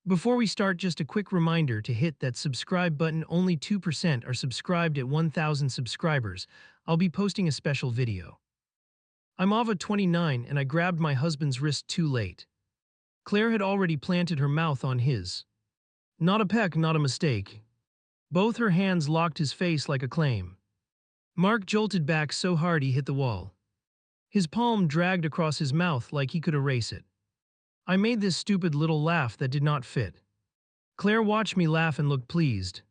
Before we start, just a quick reminder to hit that subscribe button. Only 2% are subscribed at 1,000 subscribers. I'll be posting a special video. I'm Ava 29 and I grabbed my husband's wrist too late. Claire had already planted her mouth on his. Not a peck, not a mistake. Both her hands locked his face like a claim. Mark jolted back so hard he hit the wall. His palm dragged across his mouth like he could erase it. I made this stupid little laugh that did not fit. Claire watched me laugh and looked pleased.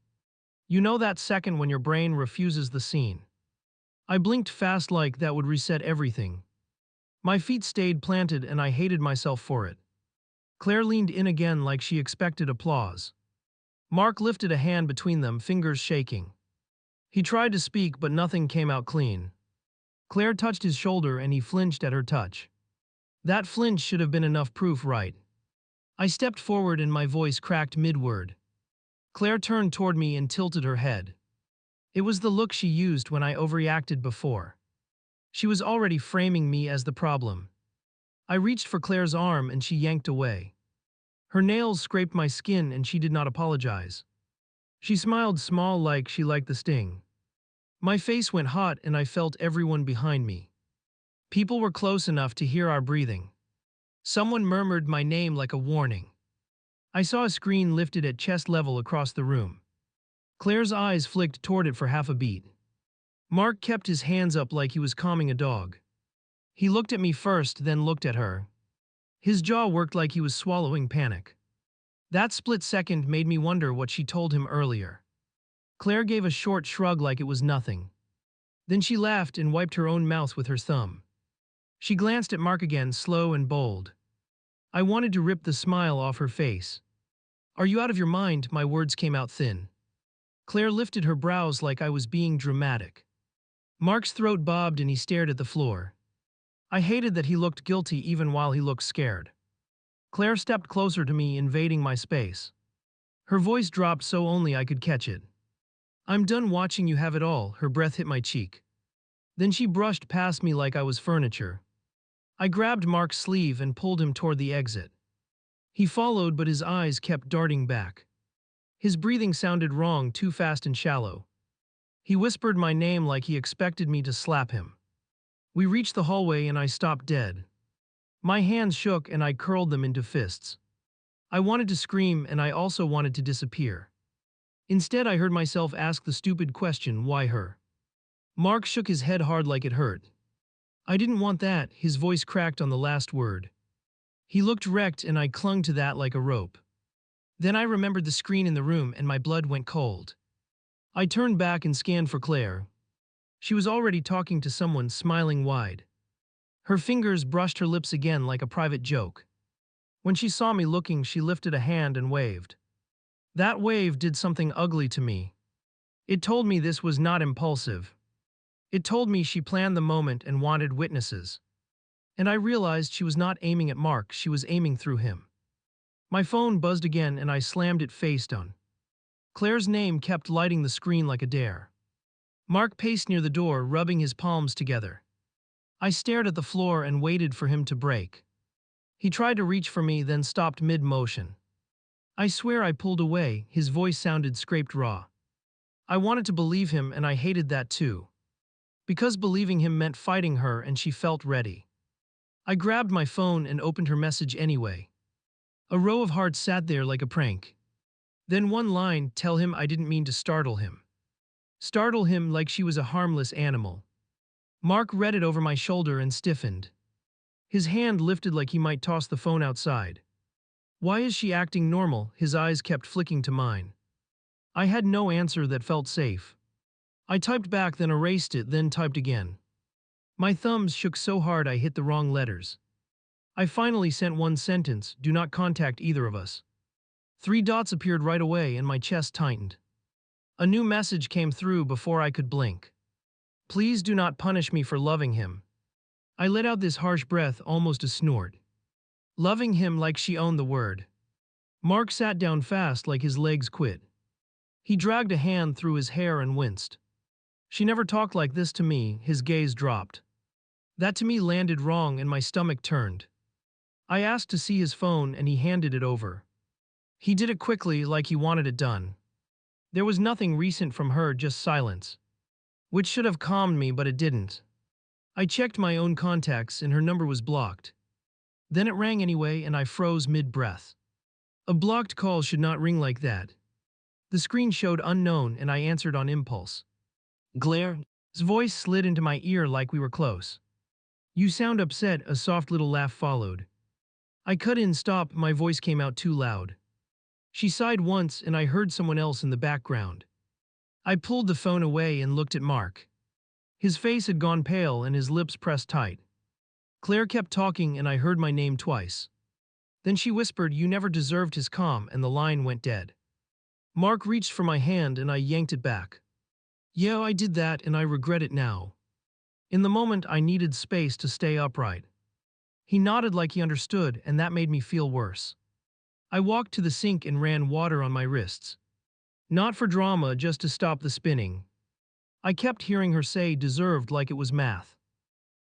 You know that second when your brain refuses the scene. I blinked fast like that would reset everything. My feet stayed planted and I hated myself for it. Claire leaned in again like she expected applause. Mark lifted a hand between them, fingers shaking. He tried to speak but nothing came out clean. Claire touched his shoulder and he flinched at her touch. That flinch should have been enough proof, right? I stepped forward and my voice cracked mid-word. Claire turned toward me and tilted her head. It was the look she used when I overreacted before. She was already framing me as the problem. I reached for Claire's arm and she yanked away. Her nails scraped my skin and she did not apologize. She smiled small like she liked the sting. My face went hot and I felt everyone behind me. People were close enough to hear our breathing. Someone murmured my name like a warning. I saw a screen lifted at chest level across the room. Claire's eyes flicked toward it for half a beat. Mark kept his hands up like he was calming a dog. He looked at me first, then looked at her. His jaw worked like he was swallowing panic. That split second made me wonder what she told him earlier. Claire gave a short shrug like it was nothing. Then she laughed and wiped her own mouth with her thumb. She glanced at Mark again, slow and bold. I wanted to rip the smile off her face. Are you out of your mind? My words came out thin. Claire lifted her brows like I was being dramatic. Mark's throat bobbed and he stared at the floor. I hated that he looked guilty even while he looked scared. Claire stepped closer to me, invading my space. Her voice dropped so only I could catch it. I'm done watching you have it all. Her breath hit my cheek. Then she brushed past me like I was furniture. I grabbed Mark's sleeve and pulled him toward the exit. He followed, but his eyes kept darting back. His breathing sounded wrong, too fast and shallow. He whispered my name like he expected me to slap him. We reached the hallway and I stopped dead. My hands shook and I curled them into fists. I wanted to scream and I also wanted to disappear. Instead, I heard myself ask the stupid question, why her? Mark shook his head hard like it hurt. I didn't want that. His voice cracked on the last word. He looked wrecked and I clung to that like a rope. Then I remembered the screen in the room and my blood went cold. I turned back and scanned for Claire. She was already talking to someone, smiling wide. Her fingers brushed her lips again like a private joke. When she saw me looking, she lifted a hand and waved. That wave did something ugly to me. It told me this was not impulsive. It told me she planned the moment and wanted witnesses. And I realized she was not aiming at Mark, she was aiming through him. My phone buzzed again and I slammed it face down. Claire's name kept lighting the screen like a dare. Mark paced near the door, rubbing his palms together. I stared at the floor and waited for him to break. He tried to reach for me, then stopped mid-motion. I swear I pulled away. His voice sounded scraped raw. I wanted to believe him and I hated that too. Because believing him meant fighting her and she felt ready. I grabbed my phone and opened her message anyway. A row of hearts sat there like a prank. Then one line, tell him I didn't mean to startle him. Startle him like she was a harmless animal. Mark read it over my shoulder and stiffened. His hand lifted like he might toss the phone outside. Why is she acting normal? His eyes kept flicking to mine. I had no answer that felt safe. I typed back, then erased it, then typed again. My thumbs shook so hard I hit the wrong letters. I finally sent one sentence, do not contact either of us. 3 dots appeared right away and my chest tightened. A new message came through before I could blink. Please do not punish me for loving him. I let out this harsh breath, almost a snort. Loving him like she owned the word. Mark sat down fast like his legs quit. He dragged a hand through his hair and winced. She never talked like this to me. His gaze dropped. That to me landed wrong and my stomach turned. I asked to see his phone and he handed it over. He did it quickly, like he wanted it done. There was nothing recent from her, just silence, which should have calmed me, but it didn't. I checked my own contacts and her number was blocked. Then it rang anyway and I froze mid-breath. A blocked call should not ring like that. The screen showed unknown and I answered on impulse. Claire? His voice slid into my ear like we were close. You sound upset, a soft little laugh followed. I cut in stop, my voice came out too loud. She sighed once and I heard someone else in the background. I pulled the phone away and looked at Mark. His face had gone pale and his lips pressed tight. Claire kept talking and I heard my name twice. Then she whispered, "You never deserved his calm," and the line went dead. Mark reached for my hand and I yanked it back. Yeah, I did that and I regret it now. In the moment, I needed space to stay upright. He nodded like he understood, and that made me feel worse. I walked to the sink and ran water on my wrists. Not for drama, just to stop the spinning. I kept hearing her say deserved like it was math.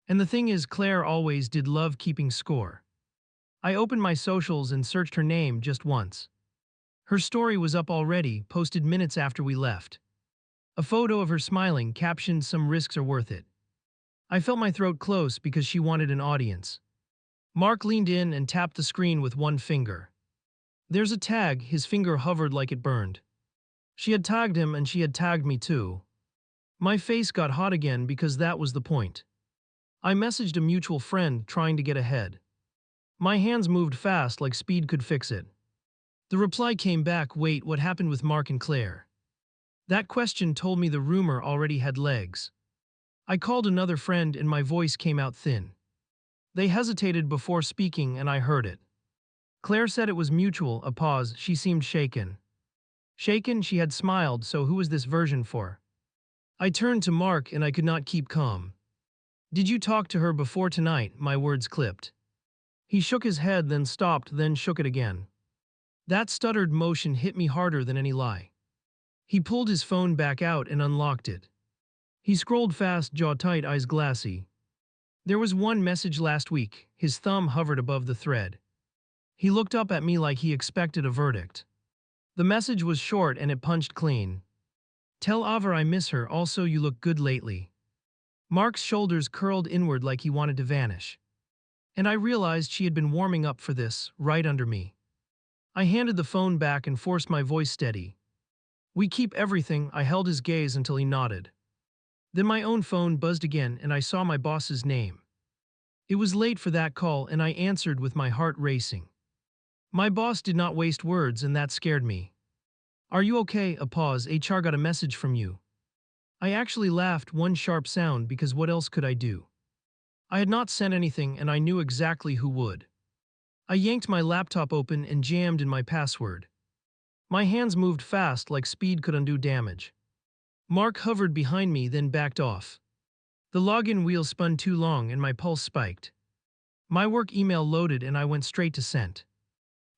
And the thing is, Claire always did love keeping score. I opened my socials and searched her name just once. Her story was up already, posted minutes after we left. A photo of her smiling, captioned, "Some risks are worth it." I felt my throat close because she wanted an audience. Mark leaned in and tapped the screen with one finger. There's a tag, his finger hovered like it burned. She had tagged him and she had tagged me too. My face got hot again because that was the point. I messaged a mutual friend trying to get ahead. My hands moved fast like speed could fix it. The reply came back, "Wait, what happened with Mark and Claire?" That question told me the rumor already had legs. I called another friend and my voice came out thin. They hesitated before speaking and I heard it. Claire said it was mutual, a pause, she seemed shaken. Shaken, she had smiled, so who was this version for? I turned to Mark and I could not keep calm. Did you talk to her before tonight? My words clipped. He shook his head, then stopped, then shook it again. That stuttered motion hit me harder than any lie. He pulled his phone back out and unlocked it. He scrolled fast, jaw tight, eyes glassy. There was one message last week. His thumb hovered above the thread. He looked up at me like he expected a verdict. The message was short and it punched clean. Tell Ava I miss her, also you look good lately. Mark's shoulders curled inward like he wanted to vanish. And I realized she had been warming up for this, right under me. I handed the phone back and forced my voice steady. We keep everything. I held his gaze until he nodded. Then my own phone buzzed again and I saw my boss's name. It was late for that call and I answered with my heart racing. My boss did not waste words and that scared me. Are you okay? A pause. HR got a message from you. I actually laughed, one sharp sound, because what else could I do? I had not sent anything and I knew exactly who would. I yanked my laptop open and jammed in my password. My hands moved fast like speed could undo damage. Mark hovered behind me, then backed off. The login wheel spun too long and my pulse spiked. My work email loaded and I went straight to sent.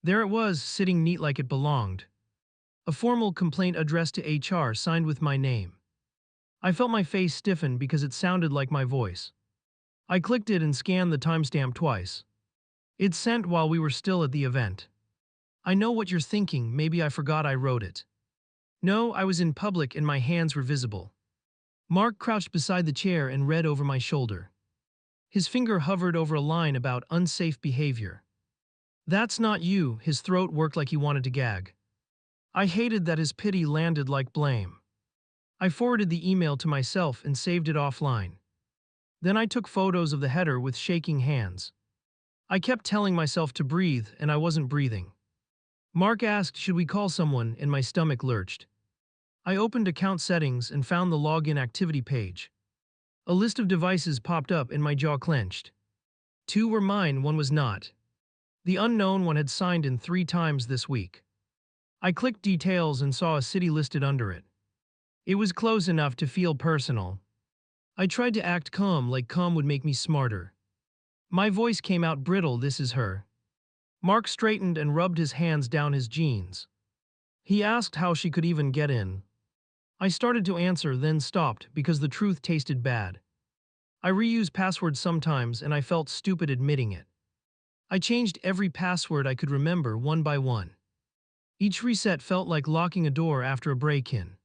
There it was, sitting neat like it belonged. A formal complaint addressed to HR, signed with my name. I felt my face stiffen because it sounded like my voice. I clicked it and scanned the timestamp twice. It sent while we were still at the event. I know what you're thinking, maybe I forgot I wrote it. No, I was in public and my hands were visible. Mark crouched beside the chair and read over my shoulder. His finger hovered over a line about unsafe behavior. That's not you, his throat worked like he wanted to gag. I hated that his pity landed like blame. I forwarded the email to myself and saved it offline. Then I took photos of the header with shaking hands. I kept telling myself to breathe, and I wasn't breathing. Mark asked, should we call someone, and my stomach lurched. I opened account settings and found the login activity page. A list of devices popped up and my jaw clenched. 2 were mine, 1 was not. The unknown one had signed in 3 times this week. I clicked details and saw a city listed under it. It was close enough to feel personal. I tried to act calm, like calm would make me smarter. My voice came out brittle, this is her. Mark straightened and rubbed his hands down his jeans. He asked how she could even get in. I started to answer, then stopped because the truth tasted bad. I reuse passwords sometimes and I felt stupid admitting it. I changed every password I could remember one by one. Each reset felt like locking a door after a break-in.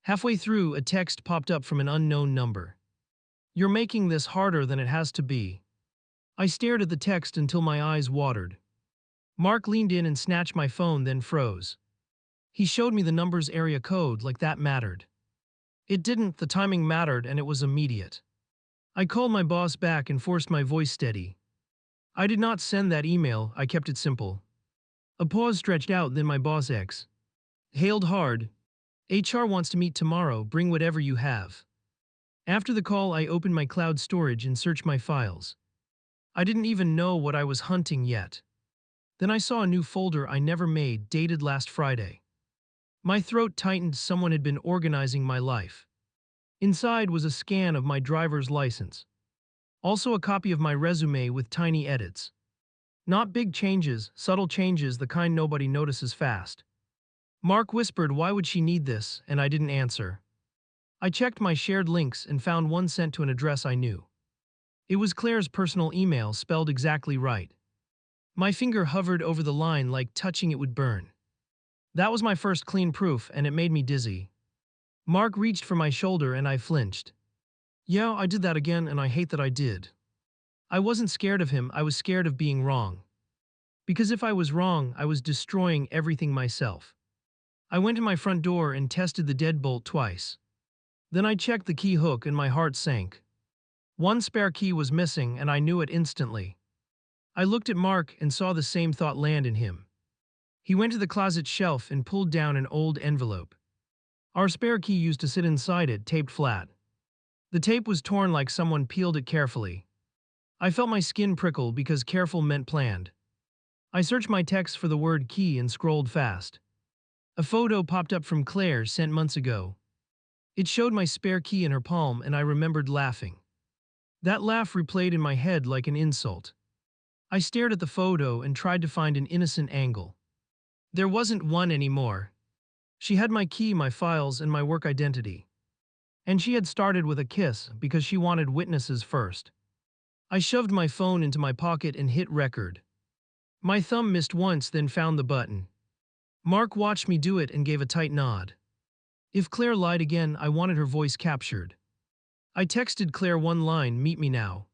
Halfway through, a text popped up from an unknown number. "You're making this harder than it has to be." I stared at the text until my eyes watered. Mark leaned in and snatched my phone, then froze. He showed me the number's area code like that mattered. It didn't, the timing mattered, and it was immediate. I called my boss back and forced my voice steady. "I did not send that email, I kept it simple." A pause stretched out, then my boss hailed hard. "HR wants to meet tomorrow, bring whatever you have." After the call, I opened my cloud storage and searched my files. I didn't even know what I was hunting yet. Then I saw a new folder I never made, dated last Friday. My throat tightened, someone had been organizing my life. Inside was a scan of my driver's license. Also a copy of my resume with tiny edits. Not big changes, subtle changes, the kind nobody notices fast. Mark whispered, "Why would she need this?" and I didn't answer. I checked my shared links and found one sent to an address I knew. It was Claire's personal email, spelled exactly right. My finger hovered over the line like touching it would burn. That was my first clean proof, and it made me dizzy. Mark reached for my shoulder and I flinched. "Yeah, I did that again, and I hate that I did." I wasn't scared of him, I was scared of being wrong. Because if I was wrong, I was destroying everything myself. I went to my front door and tested the deadbolt twice. Then I checked the key hook and my heart sank. One spare key was missing, and I knew it instantly. I looked at Mark and saw the same thought land in him. He went to the closet shelf and pulled down an old envelope. Our spare key used to sit inside it, taped flat. The tape was torn like someone peeled it carefully. I felt my skin prickle because careful meant planned. I searched my text for the word key and scrolled fast. A photo popped up from Claire, sent months ago. It showed my spare key in her palm, and I remembered laughing. That laugh replayed in my head like an insult. I stared at the photo and tried to find an innocent angle. There wasn't one anymore. She had my key, my files, and my work identity. And she had started with a kiss because she wanted witnesses first. I shoved my phone into my pocket and hit record. My thumb missed once, then found the button. Mark watched me do it and gave a tight nod. If Claire lied again, I wanted her voice captured. I texted Claire one line, "Meet me now."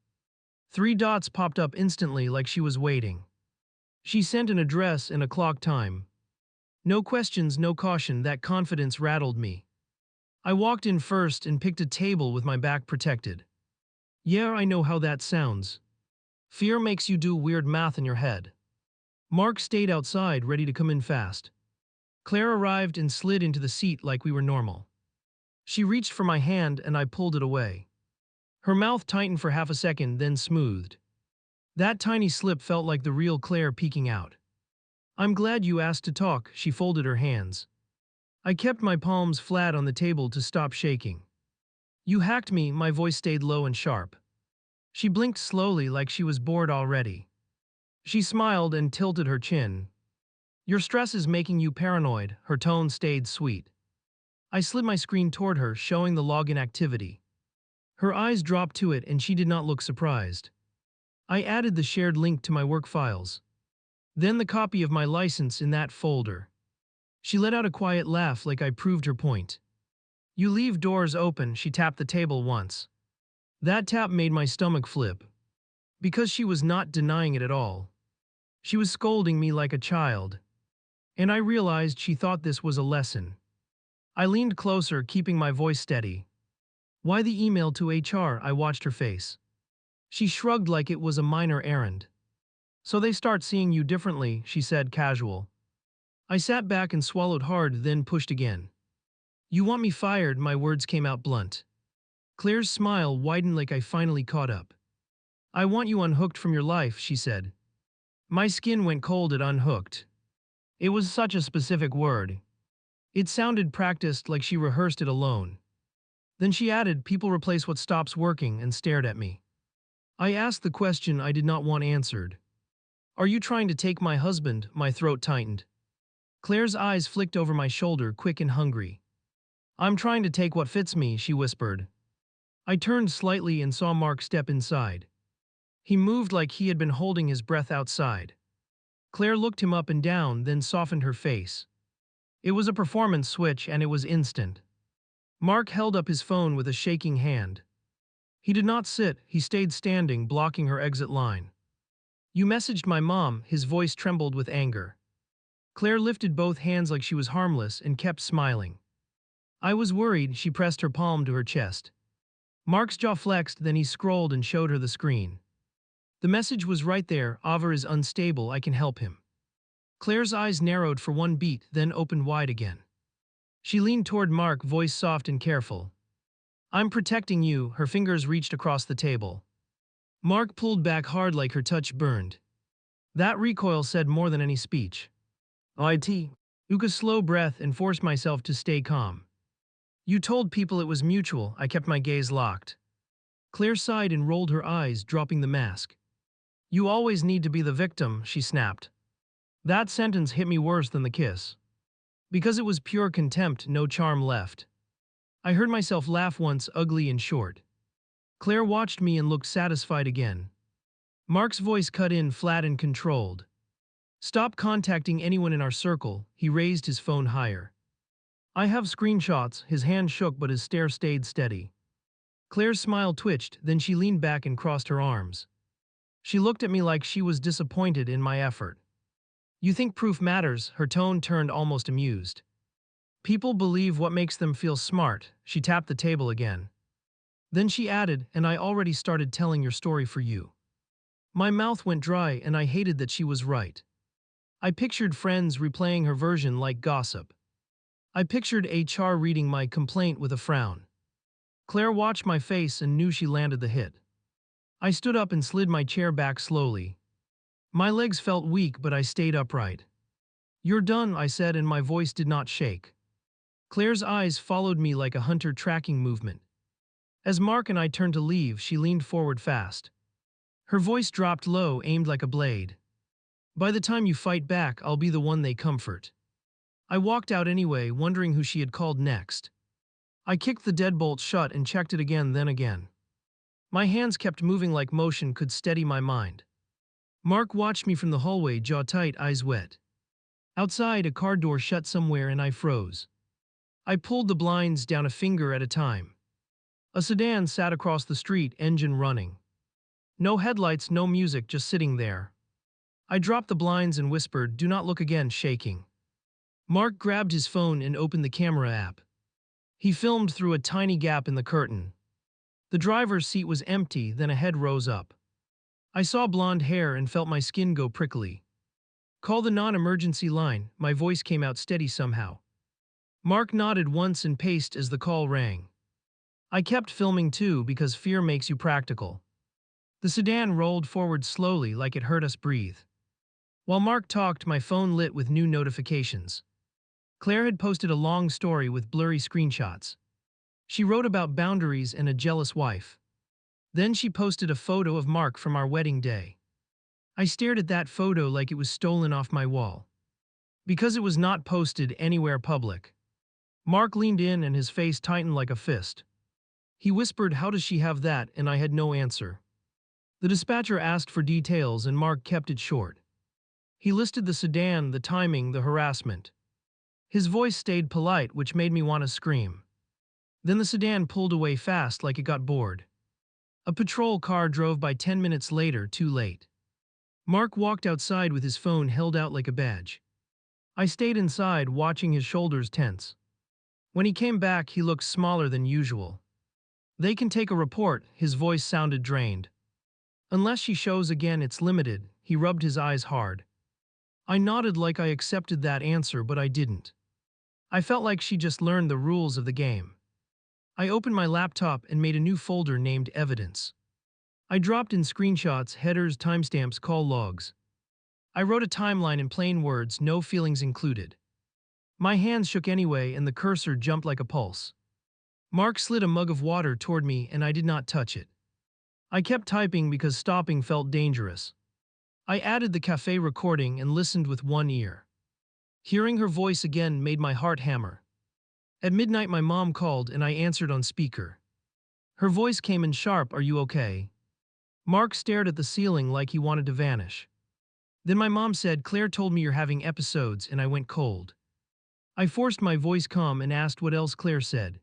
3 dots popped up instantly like she was waiting. She sent an address and a clock time. No questions, no caution, that confidence rattled me. I walked in first and picked a table with my back protected. Yeah, I know how that sounds. Fear makes you do weird math in your head. Mark stayed outside, ready to come in fast. Claire arrived and slid into the seat like we were normal. She reached for my hand and I pulled it away. Her mouth tightened for half a second, then smoothed. That tiny slip felt like the real Claire peeking out. "I'm glad you asked to talk," she folded her hands. I kept my palms flat on the table to stop shaking. "You hacked me," my voice stayed low and sharp. She blinked slowly like she was bored already. She smiled and tilted her chin. "Your stress is making you paranoid," her tone stayed sweet. I slid my screen toward her, showing the login activity. Her eyes dropped to it and she did not look surprised. I added the shared link to my work files. Then the copy of my license in that folder. She let out a quiet laugh like I proved her point. "You leave doors open," she tapped the table once. That tap made my stomach flip. Because she was not denying it at all. She was scolding me like a child. And I realized she thought this was a lesson. I leaned closer, keeping my voice steady. "Why the email to HR?" I watched her face. She shrugged like it was a minor errand. "So they start seeing you differently," she said, casual. I sat back and swallowed hard, then pushed again. "You want me fired?" My words came out blunt. Claire's smile widened like I finally caught up. "I want you unhooked from your life," she said. My skin went cold at unhooked. It was such a specific word. It sounded practiced, like she rehearsed it alone. Then she added, "People replace what stops working," and stared at me. I asked the question I did not want answered. "Are you trying to take my husband?" My throat tightened. Claire's eyes flicked over my shoulder, quick and hungry. "I'm trying to take what fits me," she whispered. I turned slightly and saw Mark step inside. He moved like he had been holding his breath outside. Claire looked him up and down, then softened her face. It was a performance switch and it was instant. Mark held up his phone with a shaking hand. He did not sit, he stayed standing, blocking her exit line. "You messaged my mom," his voice trembled with anger. Claire lifted both hands like she was harmless and kept smiling. "I was worried," she pressed her palm to her chest. Mark's jaw flexed, then he scrolled and showed her the screen. The message was right there: "Avar is unstable, I can help him." Claire's eyes narrowed for one beat, then opened wide again. She leaned toward Mark, voice soft and careful. "I'm protecting you," her fingers reached across the table. Mark pulled back hard like her touch burned. That recoil said more than any speech. "I took a slow breath and forced myself to stay calm. "You told people it was mutual." I kept my gaze locked. Claire sighed and rolled her eyes, dropping the mask. "You always need to be the victim," she snapped. That sentence hit me worse than the kiss. Because it was pure contempt, no charm left. I heard myself laugh once, ugly and short. Claire watched me and looked satisfied again. Mark's voice cut in, flat and controlled. "Stop contacting anyone in our circle." He raised his phone higher. "I have screenshots." His hand shook but his stare stayed steady. Claire's smile twitched, then she leaned back and crossed her arms. She looked at me like she was disappointed in my effort. "You think proof matters?" Her tone turned almost amused. "People believe what makes them feel smart." She tapped the table again. Then she added, "And I already started telling your story for you." My mouth went dry and I hated that she was right. I pictured friends replaying her version like gossip. I pictured HR reading my complaint with a frown. Claire watched my face and knew she landed the hit. I stood up and slid my chair back slowly. My legs felt weak, but I stayed upright. "You're done," I said, and my voice did not shake. Claire's eyes followed me like a hunter tracking movement. As Mark and I turned to leave, she leaned forward fast. Her voice dropped low, aimed like a blade. "By the time you fight back, I'll be the one they comfort." I walked out anyway, wondering who she had called next. I kicked the deadbolt shut and checked it again, then again. My hands kept moving like motion could steady my mind. Mark watched me from the hallway, jaw tight, eyes wet. Outside, a car door shut somewhere and I froze. I pulled the blinds down a finger at a time. A sedan sat across the street, engine running. No headlights, no music, just sitting there. I dropped the blinds and whispered, "Do not look again," shaking. Mark grabbed his phone and opened the camera app. He filmed through a tiny gap in the curtain. The driver's seat was empty, then a head rose up. I saw blonde hair and felt my skin go prickly. "Call the non-emergency line." My voice came out steady somehow. Mark nodded once and paced as the call rang. I kept filming too, because fear makes you practical. The sedan rolled forward slowly, like it heard us breathe. While Mark talked, my phone lit with new notifications. Claire had posted a long story with blurry screenshots. She wrote about boundaries and a jealous wife. Then she posted a photo of Mark from our wedding day. I stared at that photo like it was stolen off my wall. Because it was not posted anywhere public. Mark leaned in and his face tightened like a fist. He whispered, "How does she have that?" and I had no answer. The dispatcher asked for details and Mark kept it short. He listed the sedan, the timing, the harassment. His voice stayed polite, which made me want to scream. Then the sedan pulled away fast like it got bored. A patrol car drove by 10 minutes later, too late. Mark walked outside with his phone held out like a badge. I stayed inside, watching his shoulders tense. When he came back, he looked smaller than usual. "They can take a report," his voice sounded drained. "Unless she shows again, it's limited." He rubbed his eyes hard. I nodded like I accepted that answer, but I didn't. I felt like she just learned the rules of the game. I opened my laptop and made a new folder named Evidence. I dropped in screenshots, headers, timestamps, call logs. I wrote a timeline in plain words, no feelings included. My hands shook anyway and the cursor jumped like a pulse. Mark slid a mug of water toward me and I did not touch it. I kept typing because stopping felt dangerous. I added the cafe recording and listened with one ear. Hearing her voice again made my heart hammer. At midnight my mom called and I answered on speaker. Her voice came in sharp, "Are you okay?" Mark stared at the ceiling like he wanted to vanish. Then my mom said, Claire told me you're having episodes, and I went cold. I forced my voice calm and asked what else Claire said.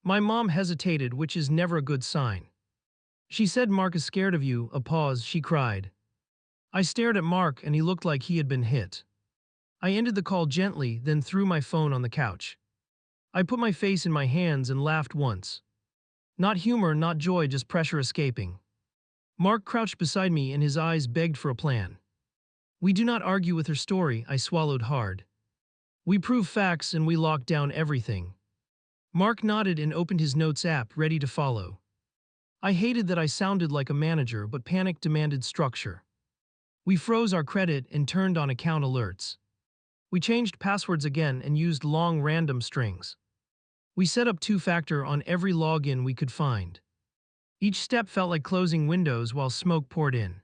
My mom hesitated, which is never a good sign. She said, Mark is scared of you. A pause, she cried. I stared at Mark and he looked like he had been hit. I ended the call gently, then threw my phone on the couch. I put my face in my hands and laughed once. Not humor, not joy, just pressure escaping. Mark crouched beside me and his eyes begged for a plan. We do not argue with her story, I swallowed hard. We prove facts and we lock down everything. Mark nodded and opened his notes app, ready to follow. I hated that I sounded like a manager, but panic demanded structure. We froze our credit and turned on account alerts. We changed passwords again and used long random strings. We set up two-factor on every login we could find. Each step felt like closing windows while smoke poured in.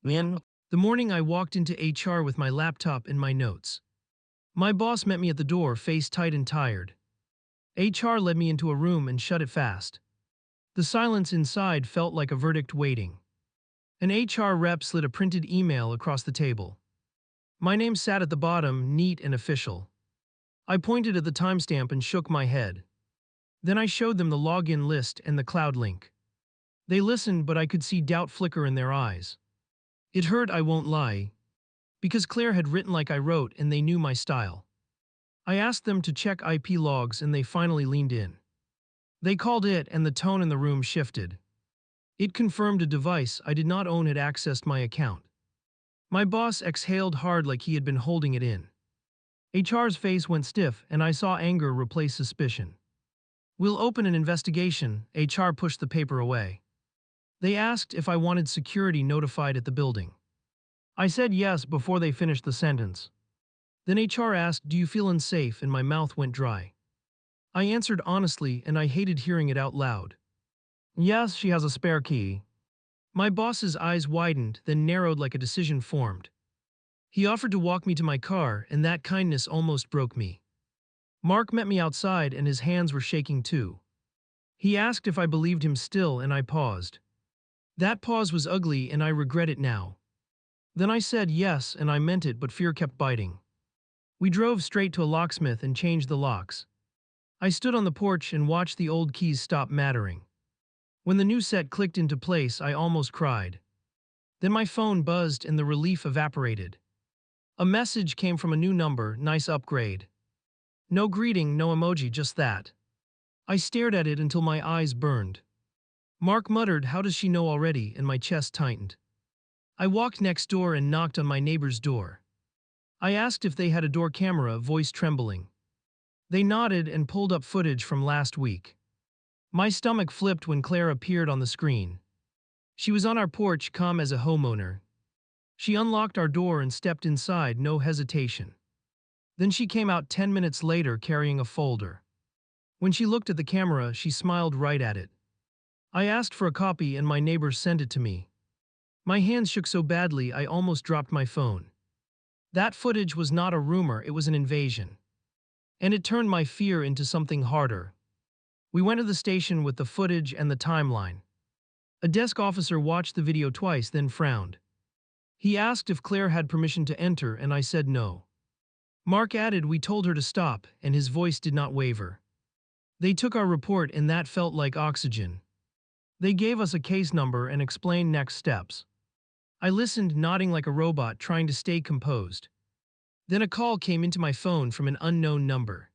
The morning I walked into HR with my laptop and my notes. My boss met me at the door, face tight and tired. HR led me into a room and shut it fast. The silence inside felt like a verdict waiting. An HR rep slid a printed email across the table. My name sat at the bottom, neat and official. I pointed at the timestamp and shook my head. Then I showed them the login list and the cloud link. They listened, but I could see doubt flicker in their eyes. It hurt, I won't lie, because Claire had written like I wrote and they knew my style. I asked them to check IP logs and they finally leaned in. They called it and the tone in the room shifted. It confirmed a device I did not own had accessed my account. My boss exhaled hard like he had been holding it in. HR's face went stiff and I saw anger replace suspicion. We'll open an investigation, HR pushed the paper away. They asked if I wanted security notified at the building. I said yes before they finished the sentence. Then HR asked, do you feel unsafe, and my mouth went dry. I answered honestly and I hated hearing it out loud. Yes, she has a spare key. My boss's eyes widened, then narrowed like a decision formed. He offered to walk me to my car, and that kindness almost broke me. Mark met me outside and his hands were shaking too. He asked if I believed him still and I paused. That pause was ugly and I regret it now. Then I said yes and I meant it, but fear kept biting. We drove straight to a locksmith and changed the locks. I stood on the porch and watched the old keys stop mattering. When the new set clicked into place, I almost cried. Then my phone buzzed and the relief evaporated. A message came from a new number, nice upgrade. No greeting, no emoji, just that. I stared at it until my eyes burned. Mark muttered, how does she know already, and my chest tightened. I walked next door and knocked on my neighbor's door. I asked if they had a door camera, voice trembling. They nodded and pulled up footage from last week. My stomach flipped when Claire appeared on the screen. She was on our porch, calm as a homeowner. She unlocked our door and stepped inside, no hesitation. Then she came out 10 minutes later carrying a folder. When she looked at the camera, she smiled right at it. I asked for a copy and my neighbor sent it to me. My hands shook so badly I almost dropped my phone. That footage was not a rumor, it was an invasion. And it turned my fear into something harder. We went to the station with the footage and the timeline. A desk officer watched the video twice, then frowned. He asked if Claire had permission to enter, and I said no. Mark added, we told her to stop, and his voice did not waver. They took our report and that felt like oxygen. They gave us a case number and explained next steps. I listened, nodding like a robot, trying to stay composed. Then a call came into my phone from an unknown number.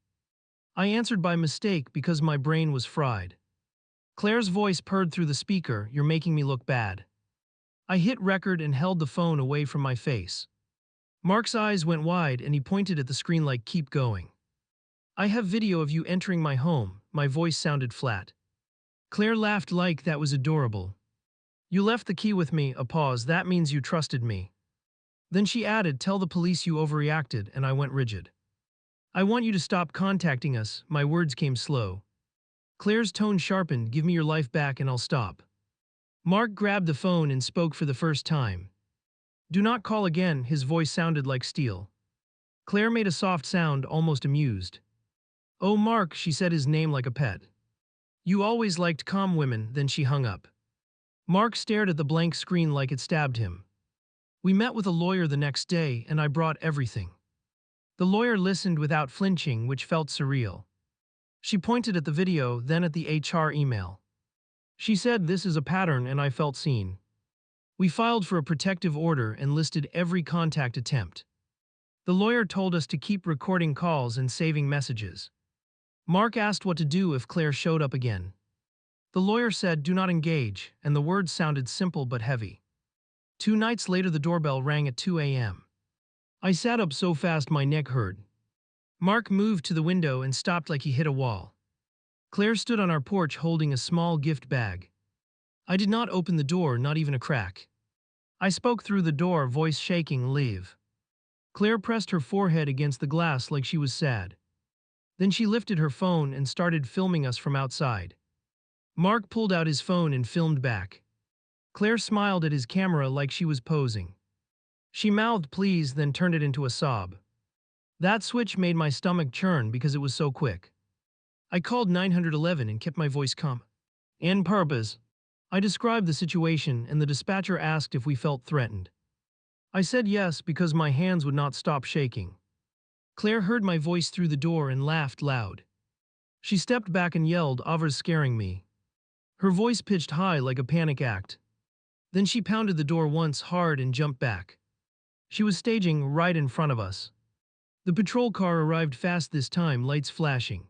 I answered by mistake because my brain was fried. Claire's voice purred through the speaker, you're making me look bad. I hit record and held the phone away from my face. Mark's eyes went wide and he pointed at the screen like, keep going. I have video of you entering my home, my voice sounded flat. Claire laughed like that was adorable. You left the key with me, a pause, that means you trusted me. Then she added, tell the police you overreacted, and I went rigid. I want you to stop contacting us, my words came slow. Claire's tone sharpened, give me your life back and I'll stop. Mark grabbed the phone and spoke for the first time. Do not call again, his voice sounded like steel. Claire made a soft sound, almost amused. Oh Mark, she said his name like a pet. You always liked calm women, then she hung up. Mark stared at the blank screen like it stabbed him. We met with a lawyer the next day, and I brought everything. The lawyer listened without flinching, which felt surreal. She pointed at the video, then at the HR email. She said, "This is a pattern," and I felt seen. We filed for a protective order and listed every contact attempt. The lawyer told us to keep recording calls and saving messages. Mark asked what to do if Claire showed up again. The lawyer said, "Do not engage," and the words sounded simple but heavy. 2 nights later, the doorbell rang at 2 a.m. I sat up so fast my neck hurt. Mark moved to the window and stopped like he hit a wall. Claire stood on our porch holding a small gift bag. I did not open the door, not even a crack. I spoke through the door, voice shaking, "Leave." Claire pressed her forehead against the glass like she was sad. Then she lifted her phone and started filming us from outside. Mark pulled out his phone and filmed back. Claire smiled at his camera like she was posing. She mouthed "please," then turned it into a sob. That switch made my stomach churn because it was so quick. I called 911 and kept my voice calm. "In purpose." I described the situation, and the dispatcher asked if we felt threatened. I said yes, because my hands would not stop shaking. Claire heard my voice through the door and laughed loud. She stepped back and yelled, "Ava's scaring me." Her voice pitched high like a panic act. Then she pounded the door once hard and jumped back. She was staging right in front of us. The patrol car arrived fast this time, lights flashing.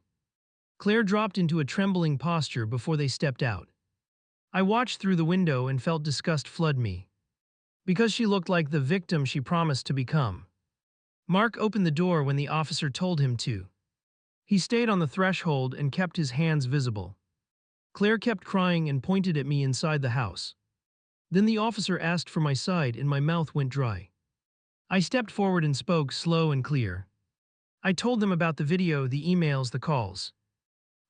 Claire dropped into a trembling posture before they stepped out. I watched through the window and felt disgust flood me. Because she looked like the victim she promised to become. Mark opened the door when the officer told him to. He stayed on the threshold and kept his hands visible. Claire kept crying and pointed at me inside the house. Then the officer asked for my side and my mouth went dry. I stepped forward and spoke slow and clear. I told them about the video, the emails, the calls.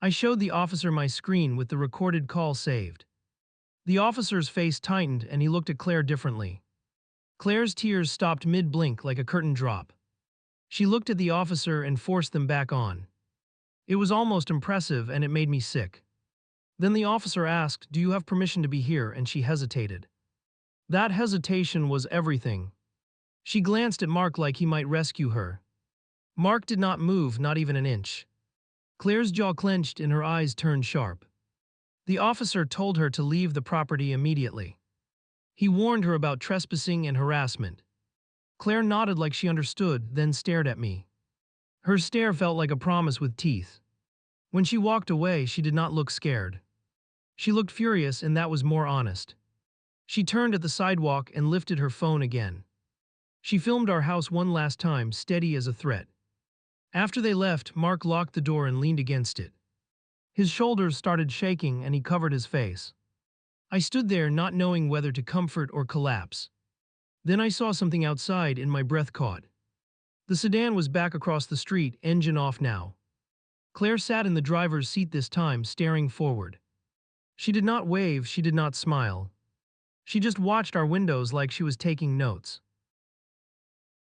I showed the officer my screen with the recorded call saved. The officer's face tightened and he looked at Claire differently. Claire's tears stopped mid-blink like a curtain drop. She looked at the officer and forced them back on. It was almost impressive and it made me sick. Then the officer asked, "Do you have permission to be here?" and she hesitated. That hesitation was everything. She glanced at Mark like he might rescue her. Mark did not move, not even an inch. Claire's jaw clenched and her eyes turned sharp. The officer told her to leave the property immediately. He warned her about trespassing and harassment. Claire nodded like she understood, then stared at me. Her stare felt like a promise with teeth. When she walked away, she did not look scared. She looked furious, and that was more honest. She turned at the sidewalk and lifted her phone again. She filmed our house one last time, steady as a threat. After they left, Mark locked the door and leaned against it. His shoulders started shaking and he covered his face. I stood there not knowing whether to comfort or collapse. Then I saw something outside and my breath caught. The sedan was back across the street, engine off now. Claire sat in the driver's seat this time, staring forward. She did not wave, she did not smile. She just watched our windows like she was taking notes.